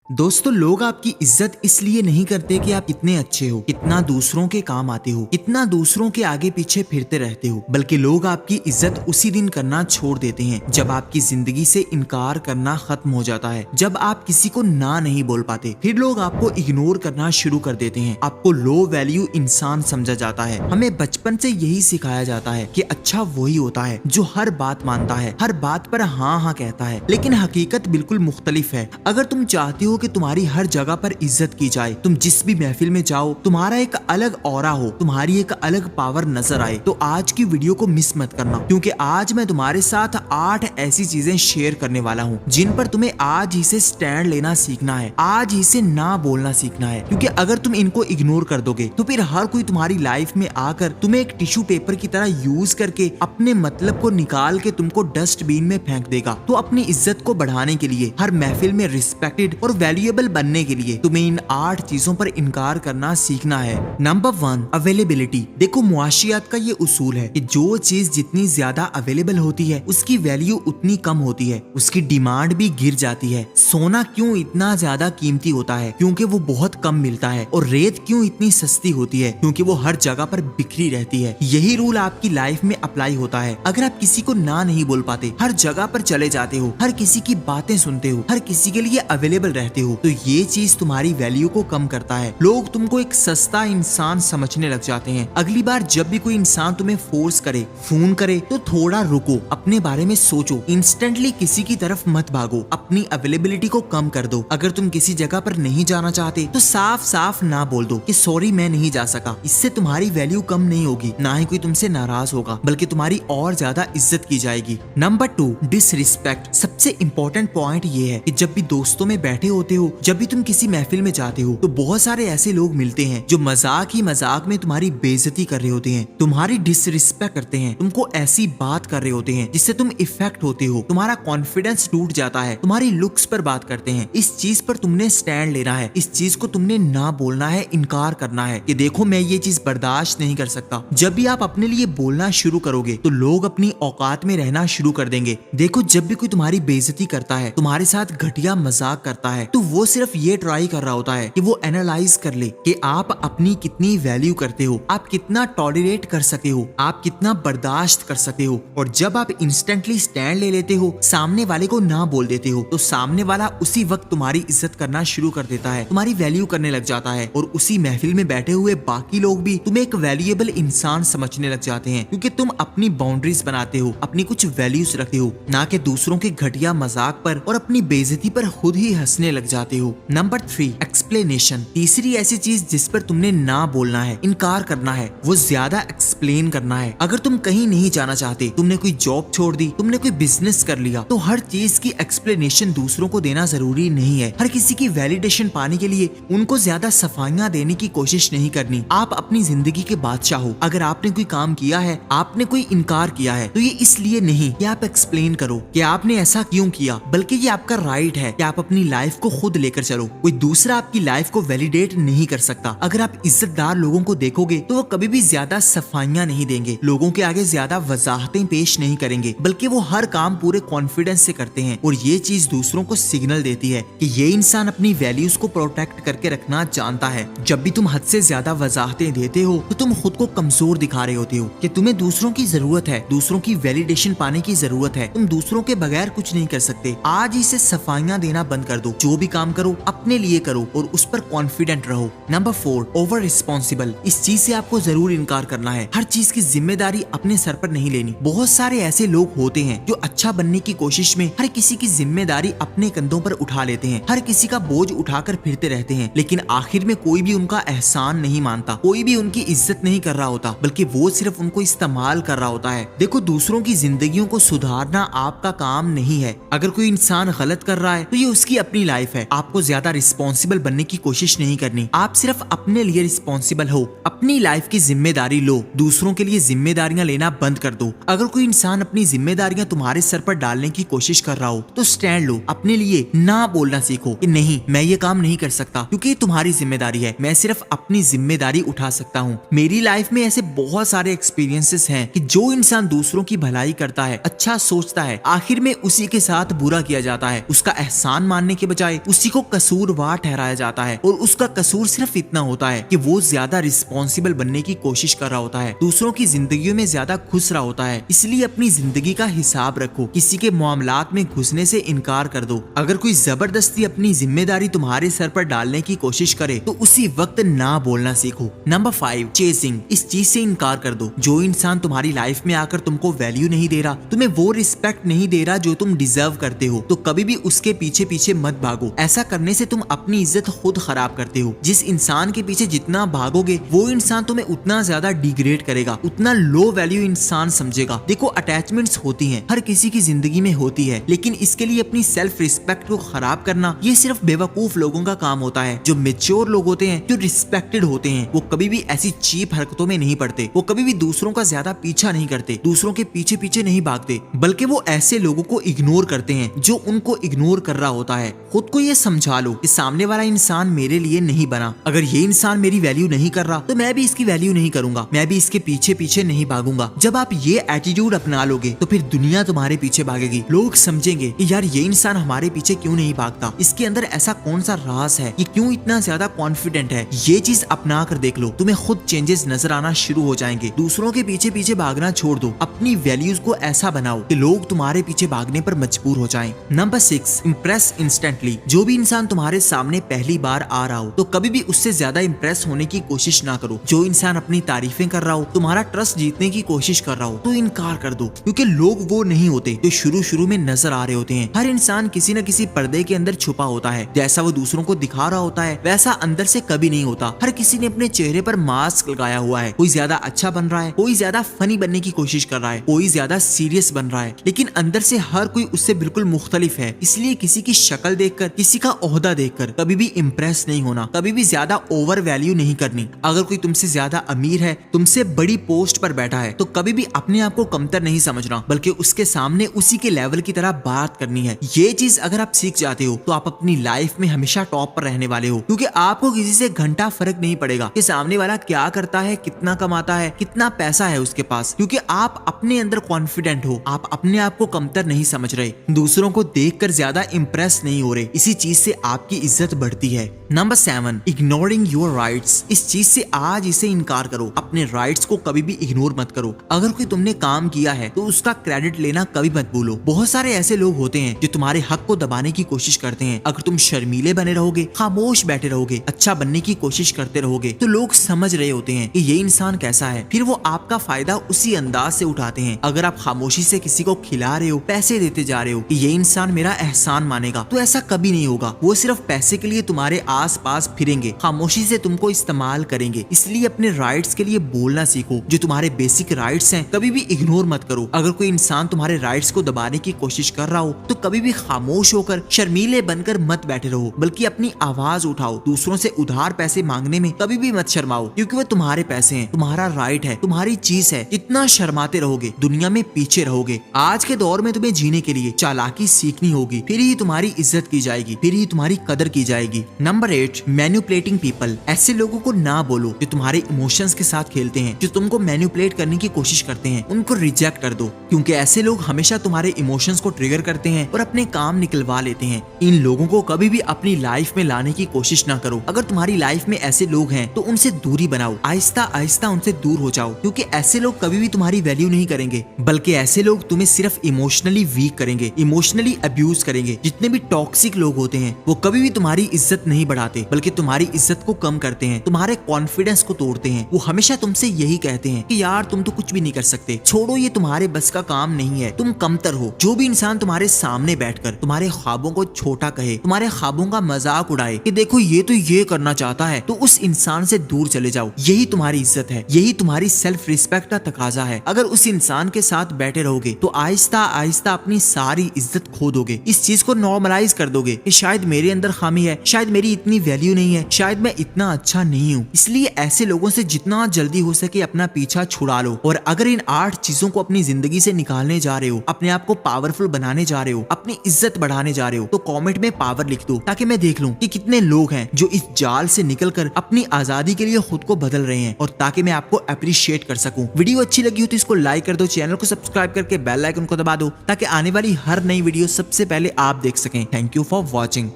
दोस्तों, लोग आपकी इज्जत इसलिए नहीं करते कि आप कितने अच्छे हो, कितना दूसरों के काम आते हो, कितना दूसरों के आगे पीछे फिरते रहते हो, बल्कि लोग आपकी इज्जत उसी दिन करना छोड़ देते हैं जब आपकी जिंदगी से इनकार करना खत्म हो जाता है। जब आप किसी को ना नहीं बोल पाते, फिर लोग आपको इग्नोर करना शुरू कर देते हैं। आपको लो वैल्यू इंसान समझा जाता है। हमें बचपन से यही सिखाया जाता है कि अच्छा वही होता है जो हर बात मानता है, हर बात पर हाँ हाँ कहता है। लेकिन हकीकत बिल्कुल मुख्तलिफ है। अगर तुम चाहते हो कि तुम्हारी हर जगह पर इज्जत की जाए, तुम जिस भी महफिल में जाओ तुम्हारा एक अलग ऑरा हो, तुम्हारी एक अलग पावर नजर आए, तो आज की वीडियो को मिस मत करना, क्योंकि आज मैं तुम्हारे साथ 8 ऐसी चीजें शेयर करने वाला हूँ जिन पर तुम्हें आज ही से स्टैंड लेना सीखना है, आज ही से ना बोलना सीखना है। क्योंकि अगर तुम इनको इग्नोर कर दोगे तो फिर हर कोई तुम्हारी लाइफ में आकर तुम्हें एक टिश्यू पेपर की तरह यूज करके अपने मतलब को निकाल के तुमको डस्टबिन में फेंक देगा। तो अपनी इज्जत को बढ़ाने के लिए, हर महफिल में रिस्पेक्टेड और वैल्यूएबल बनने के लिए तुम्हें इन 8 चीजों पर इनकार करना सीखना है। Number 1, availability. देखो, मुआशियात का ये उसूल है कि जो चीज जितनी ज्यादा अवेलेबल होती है उसकी वैल्यू उतनी कम होती है, उसकी डिमांड भी गिर जाती है। सोना क्यों इतना ज्यादा कीमती होता है? क्योंकि वो बहुत कम मिलता है। और रेत क्यों इतनी सस्ती होती है? क्योंकि वो हर जगह पर बिखरी रहती है। यही रूल आपकी लाइफ में अप्लाई होता है। अगर आप किसी को ना नहीं बोल पाते, हर जगह पर चले जाते हो, हर किसी की बातें सुनते हो, हर किसी के लिए अवेलेबल रहते हो, तो ये चीज तुम्हारी वैल्यू को कम करता है। लोग तुमको एक सस्ता इंसान समझने लग जाते हैं। अगली बार जब भी कोई इंसान तुम्हें फोर्स करे, फोन करे, तो थोड़ा रुको, अपने बारे में सोचो। इंस्टेंटली किसी की तरफ मत भागो, अपनी अवेलेबिलिटी को कम कर दो। अगर तुम किसी जगह पर नहीं जाना चाहते तो साफ साफ ना बोल दो कि सॉरी मैं नहीं जा सका। इससे तुम्हारी वैल्यू कम नहीं होगी, ना ही कोई तुमसे नाराज होगा, बल्कि तुम्हारी और ज्यादा इज्जत की जाएगी। Number 2, disrespect. सबसे इंपॉर्टेंट पॉइंट ये है कि जब भी दोस्तों में बैठे होते हो, जब भी तुम किसी महफिल में जाते हो, तो बहुत सारे ऐसे लोग मिलते हैं जो मजाक ही मजाक में तुम्हारी बेइज्जती कर रहे होते हैं, तुम्हारी डिसरिस्पेक्ट करते हैं, तुमको ऐसी बात कर रहे होते हैं जिससे तुम इफेक्ट होते हो, तुम्हारा कॉन्फिडेंस टूट जाता है, तुम्हारी लुक्स पर बात करते हैं। इस चीज पर तुमने स्टैंड लेना है, इस चीज को तुमने ना बोलना है, इनकार करना है कि देखो मैं ये चीज बर्दाश्त नहीं कर सकता। जब भी आप अपने लिए बोलना शुरू करोगे तो लोग अपनी औकात में रहना शुरू कर देंगे। देखो, जब भी कोई तुम्हारी बेइज्जती करता है, तुम्हारे साथ घटिया मजाक करता है, तो वो सिर्फ ये ट्राई कर रहा होता है कि वो एनालाइज कर ले कि आप अपनी कितनी वैल्यू करते हो, आप कितना टॉलरेट कर सकते हो, आप कितना बर्दाश्त कर सकते हो। और जब आप इंस्टेंटली स्टैंड ले लेते हो, सामने वाले को ना बोल देते हो, तो सामने वाला उसी वक्त तुम्हारी इज्जत करना शुरू कर देता है, तुम्हारी वैल्यू करने लग जाता है। और उसी महफिल में बैठे हुए बाकी लोग भी तुम्हें एक वैल्यूएबल इंसान समझने लग जाते हैं, क्योंकि तुम अपनी बाउंड्रीज बनाते हो, अपनी कुछ वैल्यूज रखते हो, ना कि दूसरों के घटिया मजाक पर और अपनी बेइज्जती पर खुद ही हंसने लग जाते हो। Number 3, explanation. तीसरी ऐसी चीज जिस पर तुमने ना बोलना है, इनकार करना है, वो ज्यादा एक्सप्लेन करना है। अगर तुम कहीं नहीं जाना चाहते, तुमने कोई जॉब छोड़ दी, तुमने कोई बिजनेस कर लिया, तो हर चीज की एक्सप्लेनेशन दूसरों को देना जरूरी नहीं है। हर किसी की वैलिडेशन पाने के लिए उनको ज्यादा सफाइयां देने की कोशिश नहीं करनी। आप अपनी जिंदगी के बादशाह हो। अगर आपने कोई काम किया है, आपने कोई इनकार किया है, तो ये इसलिए नहीं कि आप एक्सप्लेन करो कि आपने ऐसा क्यों किया, बल्कि ये आपका राइट है कि आप अपनी लाइफ को खुद लेकर चलो। कोई दूसरा आपकी लाइफ को वैलिडेट नहीं कर सकता। अगर आप इज्जतदार लोगों को देखोगे तो वो कभी भी ज्यादा सफाइयां नहीं देंगे, लोगों के आगे ज्यादा वजाहतें पेश नहीं करेंगे, बल्कि वो हर काम पूरे कॉन्फिडेंस से करते हैं। और ये चीज दूसरों को सिग्नल देती है कि ये इंसान अपनी वैल्यूज को प्रोटेक्ट करके रखना जानता है। जब भी तुम हद से ज्यादा वजाहतें देते हो तो तुम खुद को कमजोर दिखा रहे होते हो कि तुम्हें दूसरों की जरूरत है, दूसरों की वैलिडेशन पाने की जरूरत है, तुम दूसरों के बगैर कुछ नहीं कर सकते। आज ही से सफाइयां देना बंद कर दो। जो भी काम करो अपने लिए करो और उस पर कॉन्फिडेंट रहो। Number 4, over responsible. इस चीज से आपको जरूर इनकार करना है। हर चीज की जिम्मेदारी अपने सर पर नहीं लेनी। बहुत सारे ऐसे लोग होते हैं जो अच्छा बनने की कोशिश में हर किसी की जिम्मेदारी अपने कंधों पर उठा लेते हैं, हर किसी का बोझ उठाकर फिरते रहते हैं, लेकिन आखिर में कोई भी उनका एहसान नहीं मानता, कोई भी उनकी इज्जत नहीं कर रहा होता, बल्कि वो सिर्फ उनको इस्तेमाल कर रहा होता है। देखो, दूसरों की जिंदगियों को सुधारना आपका काम नहीं है। अगर कोई इंसान गलत कर रहा है तो ये उसकी अपनी लाइफ है। आपको ज्यादा रिस्पॉन्सिबल बनने की कोशिश नहीं करनी। आप सिर्फ अपने लिए रिस्पॉन्सिबल हो, अपनी लाइफ की जिम्मेदारी लो, दूसरों के लिए जिम्मेदारियां लेना बंद कर दो। अगर कोई इंसान अपनी जिम्मेदारियां तुम्हारे सर पर डालने की कोशिश कर रहा हो तो स्टैंड लो, अपने लिए ना बोलना सीखो कि नहीं, मैं ये काम नहीं कर सकता क्योंकि तुम्हारी जिम्मेदारी है, मैं सिर्फ अपनी जिम्मेदारी उठा सकता हूँ। मेरी लाइफ में ऐसे बहुत सारे एक्सपीरियंसेस हैं कि जो इंसान दूसरों की भलाई करता है, अच्छा सोचता है, आखिर में उसी के साथ बुरा किया जाता है। उसका एहसान मानने के बजाय उसी को कसूरवार ठहराया जाता है और उसका कसूर सिर्फ इतना होता है कि वो ज्यादा रिस्पॉन्सिबल बनने की कोशिश कर रहा होता है, दूसरों की जिंदगी में ज्यादा घुस रहा होता है। इसलिए अपनी जिंदगी का हिसाब रखो, किसी के मामलात में घुसने से इनकार कर दो। अगर कोई जबरदस्ती अपनी जिम्मेदारी तुम्हारे सर पर डालने की कोशिश करे तो उसी वक्त ना बोलना सीखो। Number 5, chasing. इस चीज से इनकार कर दो। जो इंसान तुम्हारी लाइफ में आकर तुमको वैल्यू नहीं दे रहा, तुम्हें वो रिस्पेक्ट नहीं दे रहा जो तुम डिजर्व करते हो, तो कभी भी उसके पीछे पीछे मत भागो। ऐसा करने से तुम अपनी इज्जत खुद खराब करते हो। जिस इंसान के पीछे जितना भागोगे वो इंसान तुम्हें उतना ज्यादा डिग्रेड करेगा, उतना लो वैल्यू इंसान समझेगा। देखो, अटैचमेंट्स होती हैं, हर किसी की जिंदगी में होती है, लेकिन इसके लिए अपनी सेल्फ रिस्पेक्ट को खराब करना ये सिर्फ बेवकूफ लोगों का काम होता है। जो मेच्योर लोग होते हैं, जो रिस्पेक्टेड होते हैं, वो कभी भी ऐसी चीप हरकतों में नहीं पड़ते। वो कभी भी दूसरों का ज्यादा पीछा नहीं करते, दूसरों के पीछे पीछे नहीं भागते, बल्कि वो ऐसे लोगों को इग्नोर करते हैं जो उनको इग्नोर कर रहा होता है। खुद को ये समझा लो कि सामने वाला इंसान मेरे लिए नहीं बना। अगर ये इंसान मेरी वैल्यू नहीं कर रहा तो मैं भी इसकी वैल्यू नहीं करूंगा, मैं भी इसके पीछे पीछे नहीं भागूंगा। जब आप ये एटीट्यूड अपना लोगे तो फिर दुनिया तुम्हारे पीछे भागेगी। लोग समझेंगे कि यार ये इंसान हमारे पीछे क्यों नहीं भागता, इसके अंदर ऐसा कौन सा राज है, ये क्यों इतना ज्यादा कॉन्फिडेंट है। ये चीज अपना कर देख लो, तुम्हें खुद चेंजेस नजर आना शुरू हो जाएंगे। दूसरों के पीछे पीछे भागना छोड़ दो, अपनी वैल्यूज को ऐसा बनाओ कि लोग तुम्हारे पीछे भागने पर मजबूर हो जाएं। Number 6, impress instantly. जो भी इंसान तुम्हारे सामने पहली बार आ रहा हो तो कभी भी उससे ज्यादा इम्प्रेस होने की कोशिश ना करो। जो इंसान अपनी तारीफें कर रहा हो, तुम्हारा ट्रस्ट जीतने की कोशिश कर रहा हो, तो इनकार कर दो, क्योंकि लोग वो नहीं होते जो शुरू शुरू में नजर आ रहे होते हैं। हर इंसान किसी न किसी पर्दे के अंदर छुपा होता है। जैसा वो दूसरों को दिखा रहा होता है वैसा अंदर से कभी नहीं होता। हर किसी ने अपने चेहरे पर मास्क लगाया हुआ है। कोई ज्यादा अच्छा बन रहा है, कोई ज्यादा फनी बनने की कोशिश कर रहा है, कोई ज्यादा सीरियस बन रहा है, लेकिन अंदर से हर कोई उससे बिल्कुल मुख्तलिफ है। इसलिए किसी की शक्ल देखकर, किसी का ओहदा देखकर कभी भी इम्प्रेस नहीं होना, कभी भी ज्यादा ओवर वैल्यू नहीं करनी। अगर कोई तुमसे ज्यादा अमीर है, तुमसे बड़ी पोस्ट पर बैठा है, तो कभी भी अपने आप को कमतर नहीं समझना, बल्कि उसके सामने उसी के लेवल की तरह बात करनी है। ये चीज अगर आप सीख जाते हो तो आप अपनी लाइफ में हमेशा टॉप पर रहने वाले हो, क्योंकि आपको किसी से घंटा फर्क नहीं पड़ेगा कि सामने वाला क्या करता है, कितना कमाता है, कितना पैसा है उसके पास, क्योंकि आप अपने अंदर कॉन्फिडेंट हो, आप अपने आप को कमतर नहीं समझ रहे, दूसरों को देखकर ज्यादा इंप्रेस नहीं हो रहे। इसी चीज से आपकी इज्जत बढ़ती है। Number 7, ignoring your rights. इस चीज से आज इसे इनकार करो, अपने राइट्स को कभी भी इग्नोर मत करो। अगर कोई तुमने काम किया है तो उसका क्रेडिट लेना कभी मत भूलो। बहुत सारे ऐसे लोग होते हैं जो तुम्हारे हक को दबाने की कोशिश करते हैं। अगर तुम शर्मीले बने रहोगे, खामोश बैठे रहोगे, अच्छा बनने की कोशिश करते रहोगे, तो लोग समझ रहे होते हैं कि ये इंसान कैसा है, फिर वो आपका फायदा उसी अंदाज से उठाते हैं। अगर आप खामोशी से किसी को खिला रहे हो, पैसे देते जा रहे हो कि ये इंसान मेरा एहसान मानेगा, तो ऐसा कभी नहीं होगा। वो सिर्फ पैसे के लिए तुम्हारे आस पास फिरेंगे, खामोशी से तुमको इस्तेमाल करेंगे। इसलिए अपने राइट्स के लिए बोलना सीखो। जो तुम्हारे बेसिक राइट्स हैं कभी भी इग्नोर मत करो। अगर कोई इंसान तुम्हारे राइट्स को दबाने की कोशिश कर रहा हो तो कभी भी खामोश होकर, शर्मीले बनकर मत बैठे रहो, बल्कि अपनी आवाज उठाओ। दूसरों से उधार पैसे मांगने में कभी भी मत शर्माओ, क्योंकि वो तुम्हारे पैसे हैं, तुम्हारा राइट है, तुम्हारी चीज है। जितना शर्माते रहोगे दुनिया में पीछे रहोगे। आज के दौर में तुम्हें जीने के लिए चालाकी सीखनी होगी, फिर ही तुम्हारी इज्जत की जाएगी, फिर ही तुम्हारी कदर की जाएगी। Number 8, manipulating people. ऐसे लोगों को ना बोलो जो तुम्हारे इमोशंस के साथ खेलते हैं, जो तुमको मैनिपुलेट करने की कोशिश करते हैं, उनको रिजेक्ट कर दो, क्योंकि ऐसे लोग हमेशा तुम्हारे इमोशंस को ट्रिगर करते हैं और अपने काम निकलवा लेते हैं। इन लोगों को कभी भी अपनी लाइफ में लाने की कोशिश ना करो। अगर तुम्हारी लाइफ में ऐसे लोग हैं तो उनसे दूरी बनाओ, आहिस्ता आहिस्ता उनसे दूर हो जाओ, क्योंकि ऐसे लोग कभी भी तुम्हारी वैल्यू नहीं करेंगे, बल्कि ऐसे लोग तुम्हें सिर्फ इमोशनली वीक करेंगे, इमोशनली अब्यूज करेंगे। जितने भी टॉक्सिक लोग होते हैं वो कभी भी तुम्हारी इज्जत नहीं बढ़ाते, बल्कि तुम्हारी इज्जत को कम करते हैं, तुम्हारे कॉन्फिडेंस को तोड़ते हैं। वो हमेशा तुमसे यही कहते हैं कि यार तुम तो कुछ भी नहीं कर सकते, छोड़ो, ये तुम्हारे बस का काम नहीं है, तुम कमतर हो। जो भी इंसान तुम्हारे सामने बैठकर तुम्हारे ख्वाबों को छोटा कहे, तुम्हारे ख्वाबों का मजाक उड़ाए कि देखो ये तो ये करना चाहता है, तो उस इंसान से दूर चले जाओ। यही तुम्हारी इज्जत है, यही तुम्हारी सेल्फ रिस्पेक्ट का तकाजा है। अगर उस इंसान के साथ बैठे रहोगे तो आहिस्ता आहिस्ता अपनी सारी इज्जत खो दोगे। इस चीज को नॉर्मलाइज कर दोगे कि शायद मेरे अंदर खामी है, शायद मेरी इतनी वैल्यू नहीं है, शायद मैं इतना अच्छा नहीं हूँ। इसलिए ऐसे लोगों से जितना जल्दी हो सके अपना पीछा छुड़ा लो। और अगर इन 8 चीजों को अपनी जिंदगी से निकालने जा रहे हो, अपने आप को पावरफुल बनाने जा रहे हो, अपनी इज्जत बढ़ाने जा रहे हो, तो कमेंट में पावर लिख दो ताकि मैं देख लूं कि कितने लोग हैं जो इस जाल से निकलकर अपनी आजादी के लिए खुद को बदल रहे हैं, और ताकि मैं आपको अप्रिशिएट कर सकूं। वीडियो अच्छी लगी हो तो इसको लाइक कर दो, चैनल को सब्सक्राइब करके बेल आइकन को दबा दो ताकि आने वाली हर नई वीडियो सबसे पहले आप देख सकें। Thank you for watching.